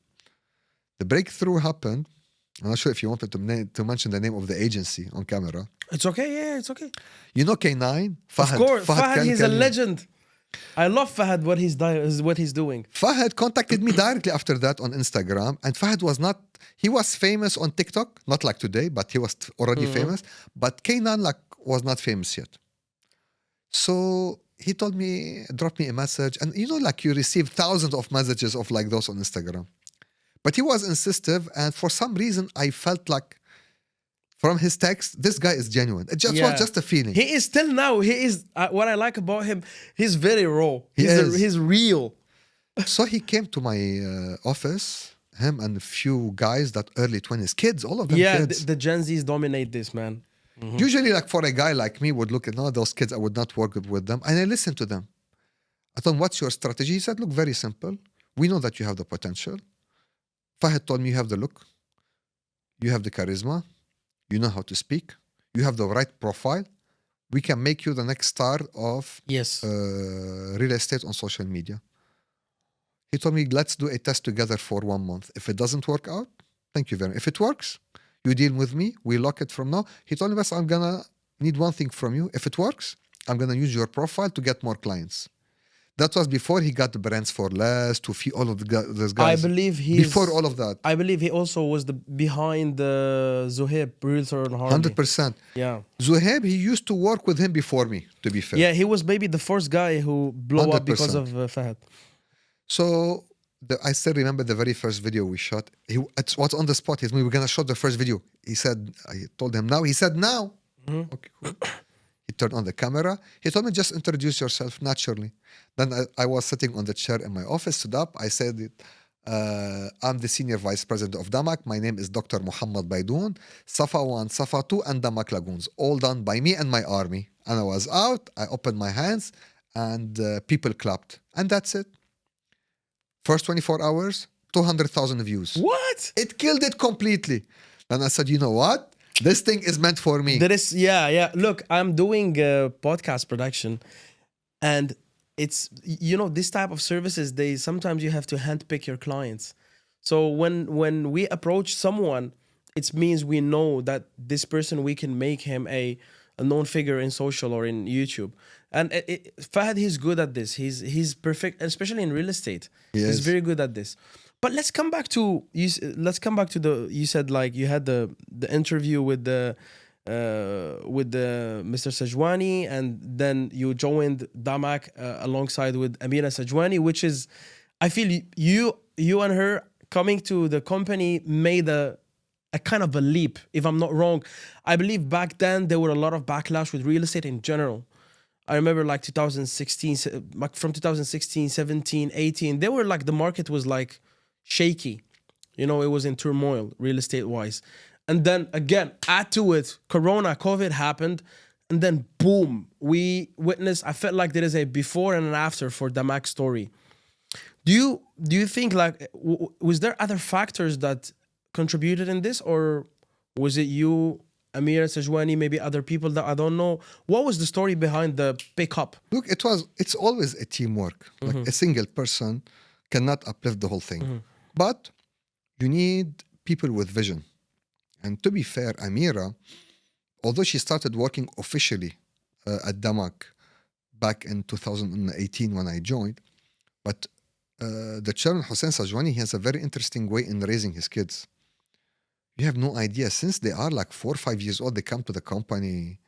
Speaker 1: The breakthrough happened. I'm not sure if you wanted to mention the name of the agency on camera.
Speaker 2: It's okay. Yeah, it's okay.
Speaker 1: You know K9? Fahad.
Speaker 2: Of course. Fahad, he's a
Speaker 1: Khalil.
Speaker 2: legend. I love Fahad, what he's doing.
Speaker 1: Fahad contacted me directly after that on Instagram. And Fahad he was famous on TikTok, not like today, but he was already famous. But K9 was not famous yet. So he told me, dropped me a message. And you know, like you receive thousands of messages of like those on Instagram. But he was insistent, and for some reason, I felt like from his text, this guy is genuine. It just was just a feeling.
Speaker 2: He is still now. He is what I like about him. He's very raw. He's real.
Speaker 1: So he came to my office. Him and a few guys that early 20s, kids, all of them kids.
Speaker 2: The Gen Zs dominate this, man. Mm-hmm.
Speaker 1: Usually, like for a guy like me, would look at those kids. I would not work with them, and I listened to them. I thought, "What's your strategy?" He said, "Look, very simple. We know that you have the potential." Fahad told me, "You have the look, you have the charisma, you know how to speak, you have the right profile. We can make you the next star of real estate on social media." He told me, "Let's do a test together for 1 month. If it doesn't work out, thank you very much. If it works, you deal with me. We lock it from now." He told me, "Bas, I'm going to need one thing from you. If it works, I'm going to use your profile to get more clients." That was before he got the brands for less, to feed all of those guys.
Speaker 2: I believe
Speaker 1: before all of that.
Speaker 2: I believe he also was behind the Zuhaib realtor on Harley.
Speaker 1: 100%.
Speaker 2: Yeah.
Speaker 1: Zuhaib, he used to work with him before me, to be fair.
Speaker 2: Yeah, he was maybe the first guy who blew up because of Fahad.
Speaker 1: So I still remember the very first video we shot. It's what's on the spot. He said, "We're going to shoot the first video." He said, I told him now. He said, "Now." Mm-hmm. Okay, cool. He turned on the camera. He told me, "Just introduce yourself naturally." Then I was sitting on the chair in my office, stood up. I said, "I'm the senior vice president of Damac. My name is Dr. Mohammad Baydoun. Safa 1, Safa 2, and Damac Lagoons. All done by me and my army." And I was out. I opened my hands and people clapped. And that's it. First 24 hours, 200,000 views.
Speaker 2: What?
Speaker 1: It killed it completely. And I said, "You know what? This thing is meant for me."
Speaker 2: Yeah. Look, I'm doing podcast production, and it's, this type of services, sometimes you have to handpick your clients. So when we approach someone, it means we know that this person, we can make him a known figure in social or in YouTube. And Fahad, he's good at this. He's perfect, especially in real estate. Yes. He's very good at this. But let's come back to you. You said like you had the interview with the Mr. Sajwani, and then you joined Damac alongside with Amira Sajwani, which is, I feel you and her coming to the company made a kind of a leap, if I'm not wrong. I believe back then there were a lot of backlash with real estate in general. I remember like 2016, from 2016, 17, 18, they were like, the market was like shaky. You know, it was in turmoil, real estate wise. And then again, add to it, Corona, COVID happened. And then boom, we witnessed, I felt like there is a before and an after for Damac story. Do you think like, was there other factors that contributed in this, or was it you, Amira Sajwani, maybe other people that I don't know? What was the story behind the pickup?
Speaker 1: Look, it's always a teamwork. Like a single person cannot uplift the whole thing. But you need people with vision. And to be fair, Amira, although she started working officially at Damac back in 2018 when I joined, but the chairman, Hussein Sajwani, he has a very interesting way in raising his kids. You have no idea. Since they are like 4 or 5 years old, they come to the company.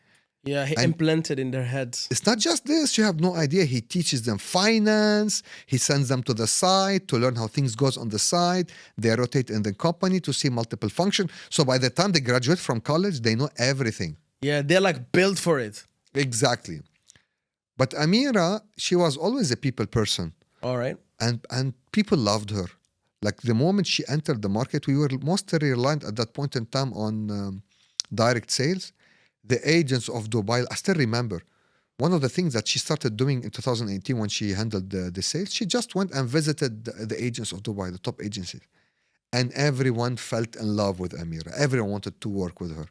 Speaker 2: Yeah, he
Speaker 1: And
Speaker 2: implanted in their heads.
Speaker 1: it's not just this. You have no idea. He teaches them finance. He sends them to the site to learn how things goes on the site. They rotate in the company to see multiple function. So by the time they graduate from college, they know everything.
Speaker 2: Yeah, they're like built for it.
Speaker 1: Exactly. But Amira, she was always a people person.
Speaker 2: All right.
Speaker 1: And people loved her. Like the moment she entered the market, we were mostly reliant at that point in time on direct sales. The agents of Dubai, I still remember, one of the things that she started doing in 2018 when she handled the sales, she just went and visited the agents of Dubai, the top agencies. And everyone felt in love with Amira. Everyone wanted to work with her.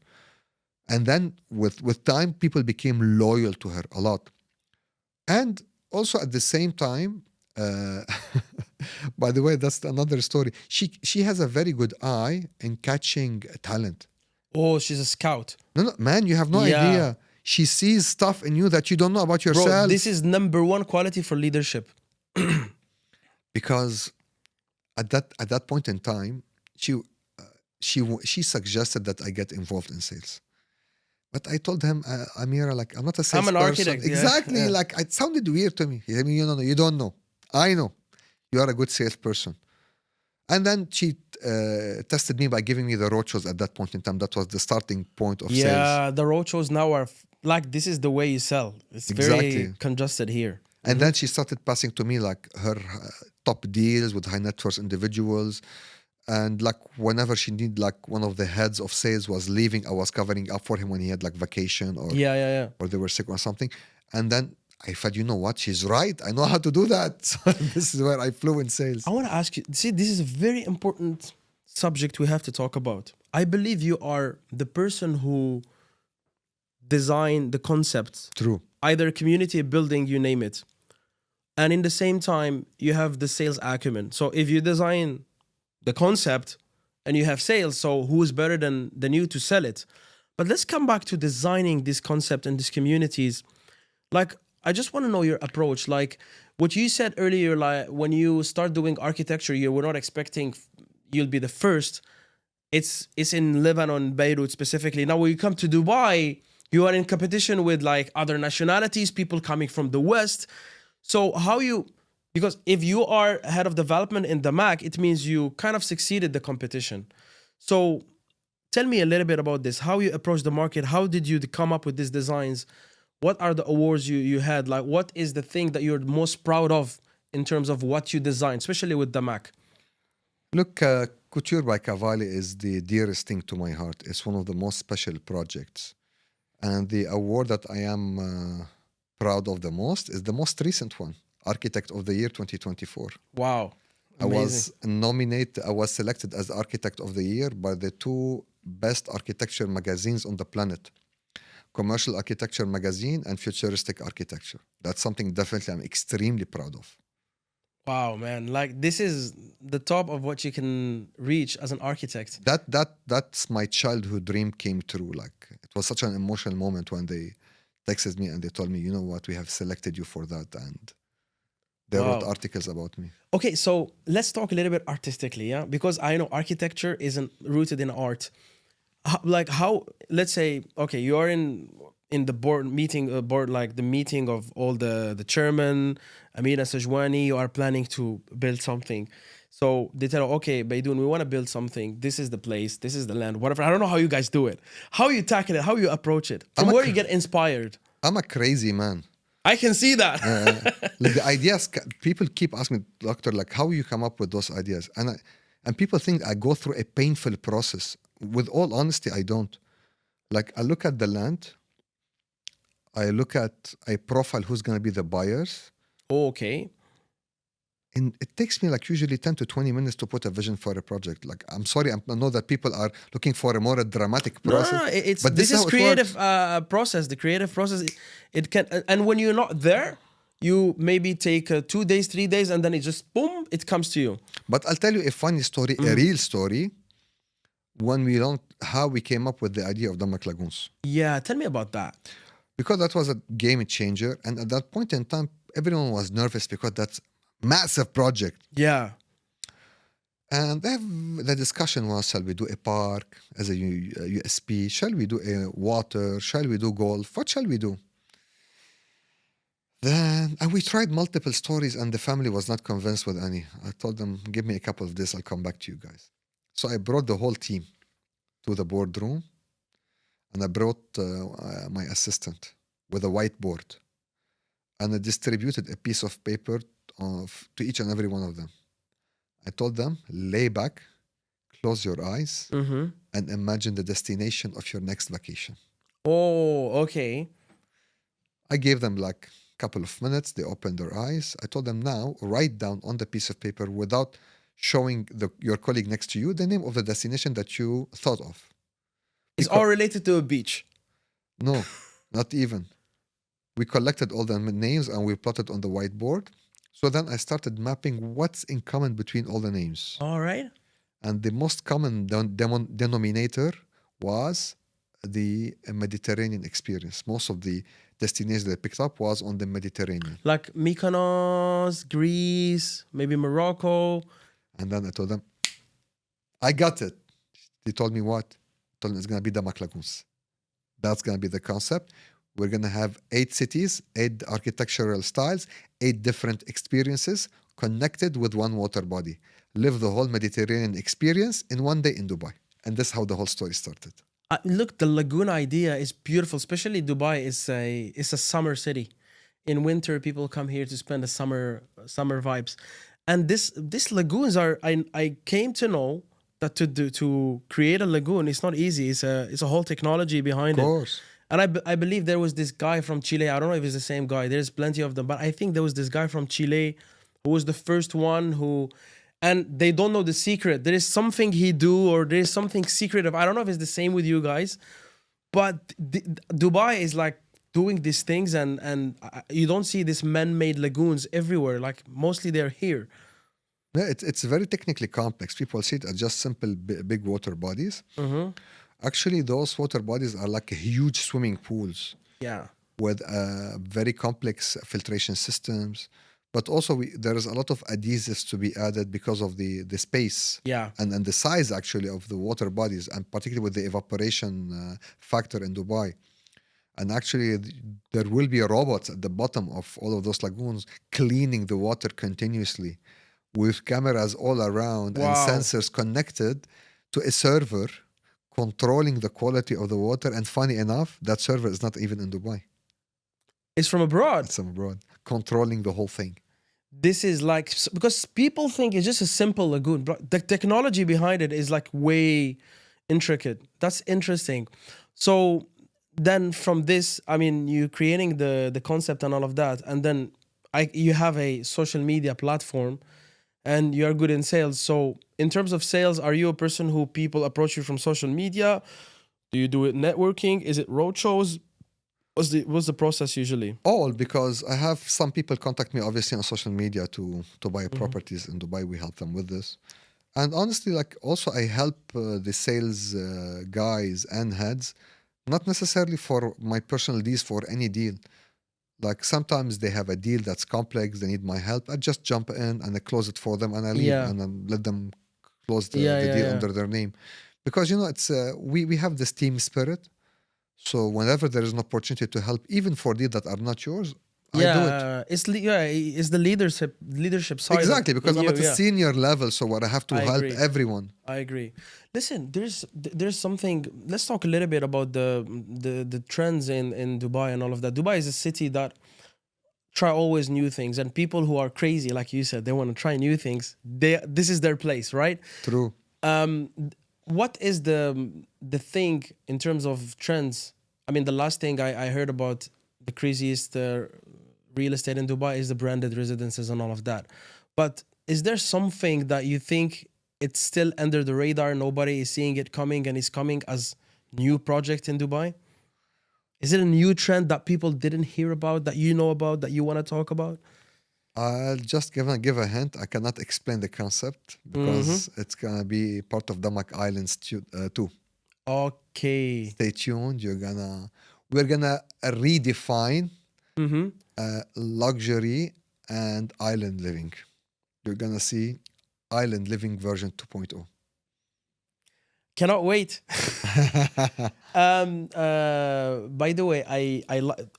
Speaker 1: And then with time, people became loyal to her a lot. And also at the same time, by the way, that's another story. She has a very good eye in catching talent.
Speaker 2: Oh, she's a scout.
Speaker 1: No, man, you have no
Speaker 2: Yeah.
Speaker 1: idea. She sees stuff in you that you don't know about
Speaker 2: Bro,
Speaker 1: yourself.
Speaker 2: this is number one quality for leadership.
Speaker 1: Because at that point in time, she suggested that I get involved in sales. But I told him, Amira, like I'm not a salesperson.
Speaker 2: I'm an architect. Yeah.
Speaker 1: Exactly.
Speaker 2: Yeah.
Speaker 1: Like it sounded weird to me. He said, you don't know. I know. You are a good salesperson. And then she tested me by giving me the roadshows at that point in time. That was the starting point of sales.
Speaker 2: Yeah, the roadshows now are like, this is the way you sell. It's very
Speaker 1: Exactly.
Speaker 2: congested here.
Speaker 1: And then she started passing to me like her top deals with high net worth individuals. And like whenever she needed, like one of the heads of sales was leaving, I was covering up for him when he had like vacation or
Speaker 2: Yeah.
Speaker 1: or they were sick or something. And then I felt, you know what? She's right. I know how to do that. So this is where I flew in sales.
Speaker 2: I want to ask you, see, this is a very important subject we have to talk about. I believe you are the person who designed the concept,
Speaker 1: True.
Speaker 2: either community building, you name it. And in the same time, you have the sales acumen. So if you design the concept and you have sales, so who is better than you to sell it? But let's come back to designing this concept and these communities. Like, I just want to know your approach. Like what you said earlier, like when you start doing architecture, you were not expecting you'll be the first. It's in Lebanon, Beirut specifically. Now when you come to Dubai, you are in competition with like other nationalities, people coming from the West. So how you, because if you are head of development in Damac, it means you kind of succeeded the competition. So tell me a little bit about this, how you approach the market, how did you come up with these designs? What are the awards you had? Like, what is the thing that you're most proud of in terms of what you designed, especially with Damac?
Speaker 1: Look, Couture by Cavalli is the dearest thing to my heart. It's one of the most special projects. And the award that I am proud of the most is the most recent one, Architect of the Year 2024.
Speaker 2: Wow. Amazing.
Speaker 1: I was selected as Architect of the Year by the 2 best architecture magazines on the planet. Commercial Architecture Magazine and Futuristic Architecture. That's something definitely I'm extremely proud of.
Speaker 2: Wow, man. Like this is the top of what you can reach as an architect.
Speaker 1: That's my childhood dream came true. Like it was such an emotional moment when they texted me and they told me, you know what, we have selected you for that, and they wrote articles about me.
Speaker 2: Okay, so let's talk a little bit artistically, yeah? Because I know architecture isn't rooted in art. How let's say, okay, you're in the board meeting, like the meeting of all the chairman, Amira Sajwani, you are planning to build something. So they tell, okay, Baydoun, we want to build something. This is the place, this is the land, whatever. I don't know how you guys do it. How you tackle it, how you approach it. From where you get inspired.
Speaker 1: I'm a crazy man.
Speaker 2: I can see that.
Speaker 1: Like the ideas, people keep asking me, doctor, like how you come up with those ideas? And And people think I go through a painful process. With all honesty, I don't. Like, I look at the land, I look at a profile who's going to be the buyers.
Speaker 2: Okay.
Speaker 1: And it takes me like usually 10 to 20 minutes to put a vision for a project. Like, I'm sorry, I know that people are looking for a more dramatic process.
Speaker 2: No, it's
Speaker 1: but
Speaker 2: this is
Speaker 1: how it
Speaker 2: creative
Speaker 1: works.
Speaker 2: process. The creative process, it can, and when you're not there, you maybe take 2 days, 3 days, and then it just boom, it comes to you.
Speaker 1: But I'll tell you a funny story, a real story, when we learned how we came up with the idea of Damac Lagoons.
Speaker 2: Yeah, tell me about that.
Speaker 1: Because that was a game changer. And at that point in time, everyone was nervous because that's massive project.
Speaker 2: Yeah.
Speaker 1: And the discussion was, shall we do a park as a USP? Shall we do a water? Shall we do golf? What shall we do? Then we tried multiple stories and the family was not convinced with any. I told them, give me a couple of days, I'll come back to you guys. So I brought the whole team to the boardroom and I brought my assistant with a whiteboard and I distributed a piece of paper to each and every one of them. I told them, lay back, close your eyes, and imagine the destination of your next vacation.
Speaker 2: Oh, okay.
Speaker 1: I gave them like a couple of minutes. They opened their eyes. I told them, now write down on the piece of paper without showing your colleague next to you the name of the destination that you thought of.
Speaker 2: It's all related to a beach.
Speaker 1: No, not even. We collected all the names and we plotted on the whiteboard. So then I started mapping what's in common between all the names.
Speaker 2: All right.
Speaker 1: And the most common denominator was the Mediterranean experience. Most of the destinations that I picked up was on the Mediterranean.
Speaker 2: Like Mykonos, Greece, maybe Morocco.
Speaker 1: And then I told them, I got it. They told me what? I told them it's going to be Damac Lagoons. That's going to be the concept. We're going to have 8 cities, 8 architectural styles, 8 different experiences connected with one water body. Live the whole Mediterranean experience in one day in Dubai. And that's how the whole story started.
Speaker 2: Look, the lagoon idea is beautiful, especially Dubai is a summer city. In winter, people come here to spend the summer vibes. And this lagoons are, I came to know that to create a lagoon, it's not easy. It's a whole technology behind it.
Speaker 1: Of course.
Speaker 2: And I believe there was this guy from Chile. I don't know if it's the same guy. There's plenty of them. But I think there was this guy from Chile who was the first one who... And they don't know the secret. There is something he do or there is something secretive. I don't know if it's the same with you guys. But Dubai is like doing these things and you don't see these man-made lagoons everywhere. Like mostly they're here.
Speaker 1: Yeah, it's very technically complex. People see it as just simple big water bodies. Actually, those water bodies are like huge swimming pools.
Speaker 2: Yeah.
Speaker 1: With very complex filtration systems. But also there is a lot of adhesives to be added because of the space.
Speaker 2: Yeah.
Speaker 1: And the size actually of the water bodies, and particularly with the evaporation factor in Dubai. And actually there will be robots at the bottom of all of those lagoons cleaning the water continuously with cameras all around and sensors connected to a server controlling the quality of the water. And funny enough, that server is not even in Dubai.
Speaker 2: It's from abroad.
Speaker 1: It's from abroad, controlling the whole thing.
Speaker 2: This is like, because people think it's just a simple lagoon, but the technology behind it is like way intricate. That's interesting. So then from this, I mean, you creating the concept and all of that, and then you have a social media platform and you are good in sales. So in terms of sales, are you a person who people approach you from social media? Do you do it networking? Is it roadshows? What's the process usually?
Speaker 1: All, because I have some people contact me obviously on social media to buy properties in Dubai. We help them with this. And honestly, like also I help the sales guys and heads, not necessarily for my personal deals, for any deal. Like sometimes they have a deal that's complex, they need my help. I just jump in and I close it for them and I leave and then let them close the deal under their name. Because, you know, it's we have this team spirit. So whenever there is an opportunity to help, even for deals that are not yours, I do it.
Speaker 2: It's the leadership side.
Speaker 1: Exactly, because I'm at a senior level, so what I have to help everyone.
Speaker 2: I agree. Listen, there's something. Let's talk a little bit about the trends in Dubai and all of that. Dubai is a city that try always new things, and people who are crazy, like you said, they want to try new things. This is their place, right?
Speaker 1: True.
Speaker 2: What is the thing in terms of trends? I mean, the last thing I heard about the craziest real estate in Dubai is the branded residences and all of that. But is there something that you think it's still under the radar? Nobody is seeing it coming, and it's coming as new project in Dubai? Is it a new trend that people didn't hear about, that you know about, that you want to talk about?
Speaker 1: I'll just give a hint. I cannot explain the concept because it's gonna be part of Damac Islands too.
Speaker 2: Okay.
Speaker 1: Stay tuned. We're gonna redefine luxury and island living. You're gonna see island living version 2.0.
Speaker 2: Cannot wait. By the way,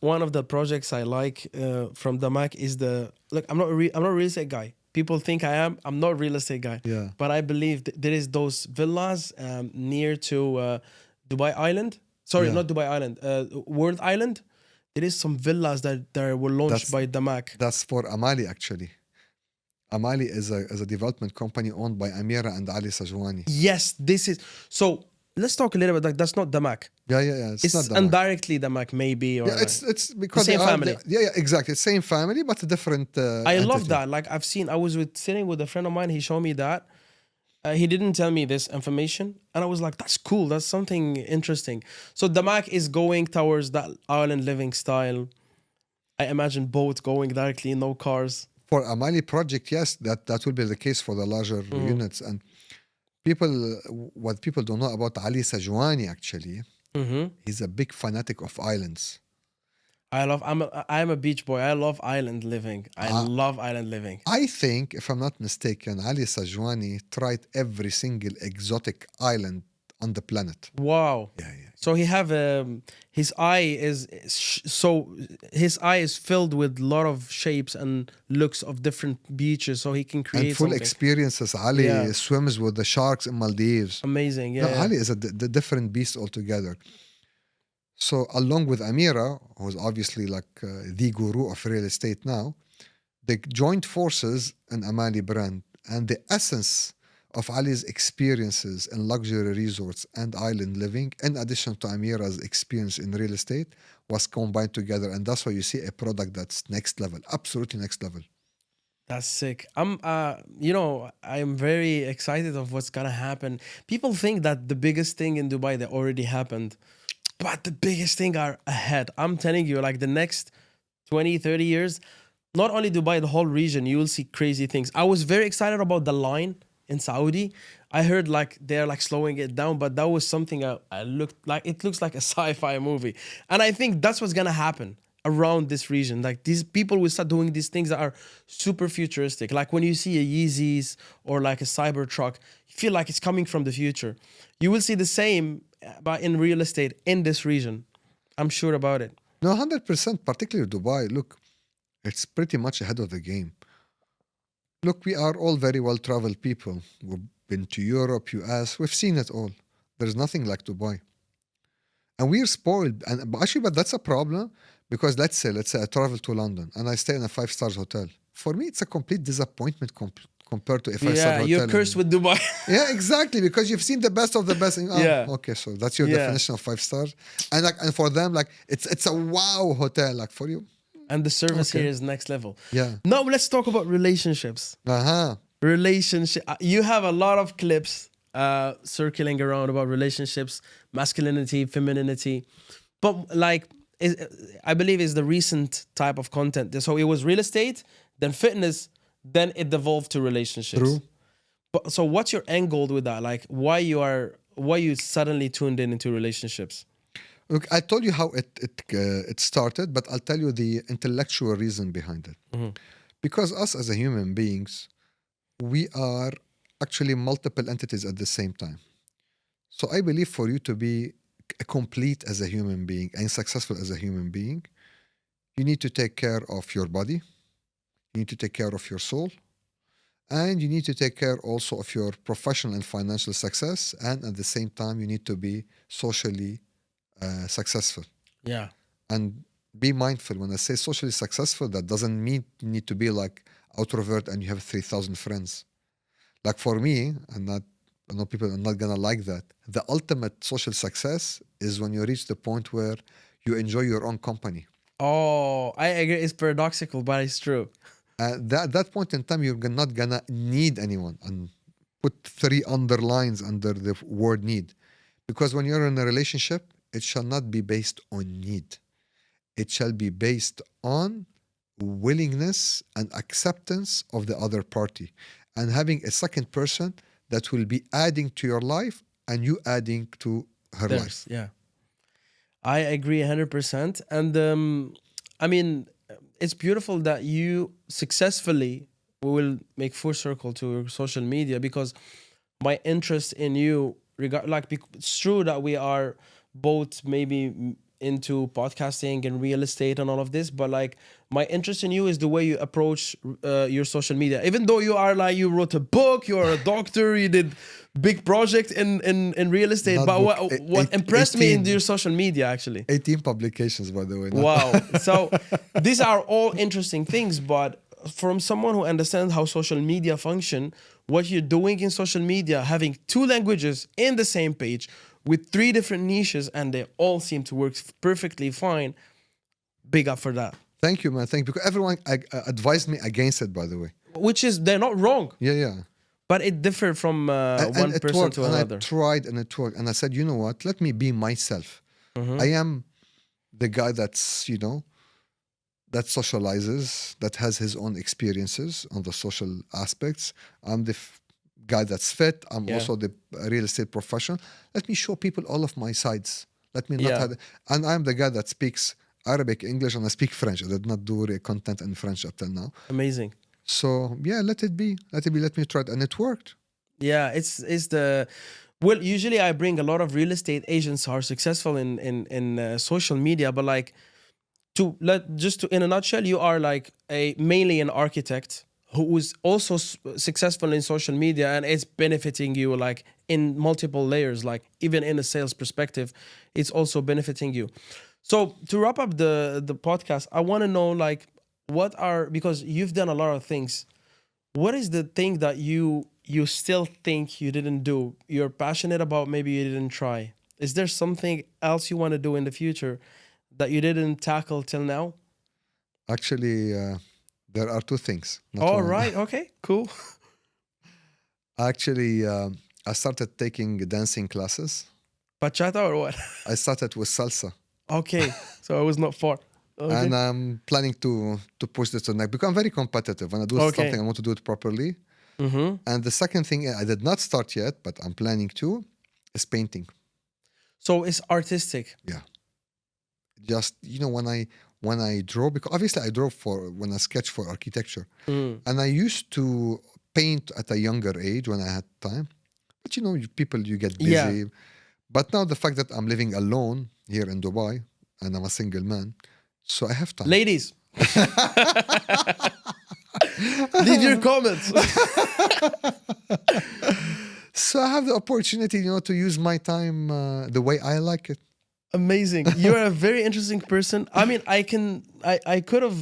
Speaker 2: one of the projects I like from Damac is I'm not a real estate guy. People think I am. I'm not a real estate guy.
Speaker 1: Yeah.
Speaker 2: But I believe there is those villas near to Dubai Island. Sorry,
Speaker 1: Yeah.
Speaker 2: not Dubai Island. World Island. There is some villas that were launched by Damac.
Speaker 1: That's for Amali actually. Amali is a development company owned by Amira and Ali Sajwani.
Speaker 2: Yes, this is. So let's talk a little bit. Like, that's not Damac.
Speaker 1: Yeah. It's not Damac.
Speaker 2: Indirectly Damac, maybe. Or
Speaker 1: Yeah, it's because
Speaker 2: the same
Speaker 1: they are
Speaker 2: family.
Speaker 1: Yeah, exactly. Same family, but a different.
Speaker 2: I love
Speaker 1: entity.
Speaker 2: that. Like, I was sitting with a friend of mine. He showed me that. He didn't tell me this information, and I was like, "That's cool. That's something interesting." So Damac is going towards that island living style. I imagine boats going directly, no cars.
Speaker 1: For Amali project, yes, that will be the case for the larger units. And what people don't know about Ali Sajwani actually, he's a big fanatic of islands.
Speaker 2: I'm a beach boy. I love island living. I love island living.
Speaker 1: I think, if I'm not mistaken, Ali Sajwani tried every single exotic island on the planet.
Speaker 2: Wow.
Speaker 1: Yeah.
Speaker 2: So he have his eye is filled with a lot of shapes and looks of different beaches, so he can create
Speaker 1: And full
Speaker 2: something.
Speaker 1: experiences. Ali
Speaker 2: Yeah.
Speaker 1: swims with the sharks in Maldives.
Speaker 2: Amazing.
Speaker 1: No,
Speaker 2: Yeah.
Speaker 1: Ali is the different beast altogether. So along with Amira, who's obviously like the guru of real estate now, they joined forces in Amali brand, and the essence of Ali's experiences in luxury resorts and island living, in addition to Amira's experience in real estate, was combined together, and that's why you see a product that's next level, absolutely next level.
Speaker 2: That's sick. I'm very excited of what's gonna happen. People think that the biggest thing in Dubai that already happened, but the biggest thing are ahead. I'm telling you, like the next 20, 30 years, not only Dubai, the whole region, you will see crazy things. I was very excited about the line in Saudi. I heard like they're like slowing it down, but that was something I looked like. It looks like a sci-fi movie, and I think that's what's gonna happen around this region. Like, these people will start doing these things that are super futuristic. Like when you see a Yeezys or like a Cybertruck, you feel like it's coming from the future. You will see the same, but in real estate in this region. I'm sure about it.
Speaker 1: No, 100%, particularly Dubai. Look, it's pretty much ahead of the game. Look, we are all very well-traveled people. We've been to Europe, US, we've seen it all. There's nothing like Dubai. And we're spoiled. But that's a problem, because let's say I travel to London and I stay in a 5-star hotel. For me, it's a complete disappointment compared to a 5-star hotel.
Speaker 2: You're cursed with Dubai.
Speaker 1: Yeah, exactly, because you've seen the best of the best.
Speaker 2: Yeah.
Speaker 1: Okay, so that's your definition of 5 stars. And for them, like it's a wow hotel. Like for you.
Speaker 2: And the service here is next level.
Speaker 1: Yeah.
Speaker 2: Now let's talk about relationships. Relationship. You have a lot of clips circling around about relationships, masculinity, femininity, but like I believe is the recent type of content. So it was real estate, then fitness, then it devolved to relationships.
Speaker 1: True.
Speaker 2: But so what's your end goal with that? Like why you suddenly tuned into relationships?
Speaker 1: Look, I told you how it started, but I'll tell you the intellectual reason behind it. Because us as a human beings, we are actually multiple entities at the same time. So I believe for you to be complete as a human being and successful as a human being, you need to take care of your body, you need to take care of your soul, and you need to take care also of your professional and financial success. And at the same time, you need to be socially successful.
Speaker 2: Yeah.
Speaker 1: And be mindful. When I say socially successful, that doesn't mean you need to be like outrovert and you have 3,000 friends. Like for me, I know people are not gonna like that. The ultimate social success is when you reach the point where you enjoy your own company.
Speaker 2: Oh, I agree. It's paradoxical, but it's true.
Speaker 1: That point in time, you're not gonna need anyone. And put 3 underlines under the word need. Because when you're in a relationship, it shall not be based on need. It shall be based on willingness and acceptance of the other party. And having a second person that will be adding to your life and you adding to her life.
Speaker 2: Yeah. I agree 100%. And I mean, it's beautiful that you successfully, we will make full circle to your social media, because my interest in you, it's true that we are both maybe into podcasting and real estate and all of this, but like my interest in you is the way you approach your social media. Even though you are like, you wrote a book, you're a doctor, you did big project in real estate,
Speaker 1: Not
Speaker 2: but
Speaker 1: book,
Speaker 2: what impressed me in
Speaker 1: 18
Speaker 2: your social media actually.
Speaker 1: 18 publications, by the way.
Speaker 2: Wow. So these are all interesting things, but from someone who understands how social media function, what you're doing in social media, having 2 languages in the same page with 3 different niches, and they all seem to work perfectly fine. Big up for that.
Speaker 1: Thank you, man. Thank you. Because everyone advised me against it, by the way.
Speaker 2: Which is, they're not wrong,
Speaker 1: Yeah.
Speaker 2: but it differed from
Speaker 1: And
Speaker 2: one
Speaker 1: it
Speaker 2: person
Speaker 1: worked,
Speaker 2: to
Speaker 1: and
Speaker 2: another.
Speaker 1: I tried and it worked. And I said, you know what? Let me be myself. I am the guy that's, that socializes, that has his own experiences on the social aspects. I'm the guy that's fit. I'm also the real estate professional. Let me show people all of my sides. Let me not have, and I'm the guy that speaks Arabic, English, and I speak French. I did not do content in French up till now.
Speaker 2: Amazing.
Speaker 1: So yeah, let it be. Let me try it, and it worked.
Speaker 2: Yeah, it's the, well, usually I bring a lot of real estate agents who are successful in social media, but like in a nutshell, you are like mainly an architect who is also successful in social media, and it's benefiting you like in multiple layers, like even in a sales perspective, it's also benefiting you. So to wrap up the podcast, I want to know like because you've done a lot of things, what is the thing that you still think you didn't do, you're passionate about, maybe you didn't try? Is there something else you want to do in the future that you didn't tackle till now?
Speaker 1: Actually, there are 2 things.
Speaker 2: All right. Okay, cool.
Speaker 1: Actually, I started taking dancing classes.
Speaker 2: Bachata or what?
Speaker 1: I started with salsa.
Speaker 2: Okay, so I was not far. Okay.
Speaker 1: And I'm planning to push this to the next, because I'm very competitive. When I do something, I want to do it properly. And the second thing I did not start yet, but I'm planning to, is painting.
Speaker 2: So it's artistic.
Speaker 1: Yeah. Just, when I draw, because obviously I draw when I sketch for architecture. And I used to paint at a younger age when I had time. But you get busy.
Speaker 2: Yeah.
Speaker 1: But now the fact that I'm living alone here in Dubai and I'm a single man, so I have time.
Speaker 2: Ladies, leave your comments.
Speaker 1: So I have the opportunity, to use my time the way I like it.
Speaker 2: Amazing. You're a very interesting person. I mean, I could have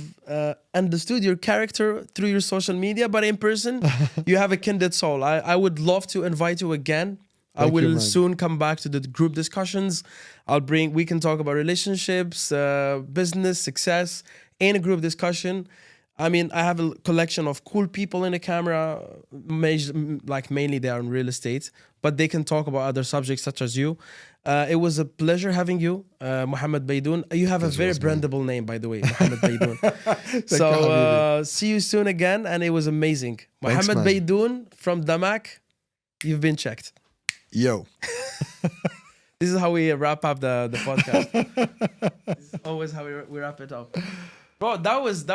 Speaker 2: understood your character through your social media, but in person, you have a kindred soul. I would love to invite you again. I will soon come back to the group discussions. We can talk about relationships, business, success, in a group discussion. I mean, I have a collection of cool people in the camera, mainly they are in real estate, but they can talk about other subjects such as you. It was a pleasure having you, Mohammad Baydoun. You have a very brandable name, by the way, Mohammad Baydoun. So see you soon again, and it was amazing.
Speaker 1: Thanks,
Speaker 2: Mohammad Baydoun from Damac, you've been checked.
Speaker 1: Yo.
Speaker 2: This is how we wrap up the podcast. This is always how we wrap it up. Bro, that was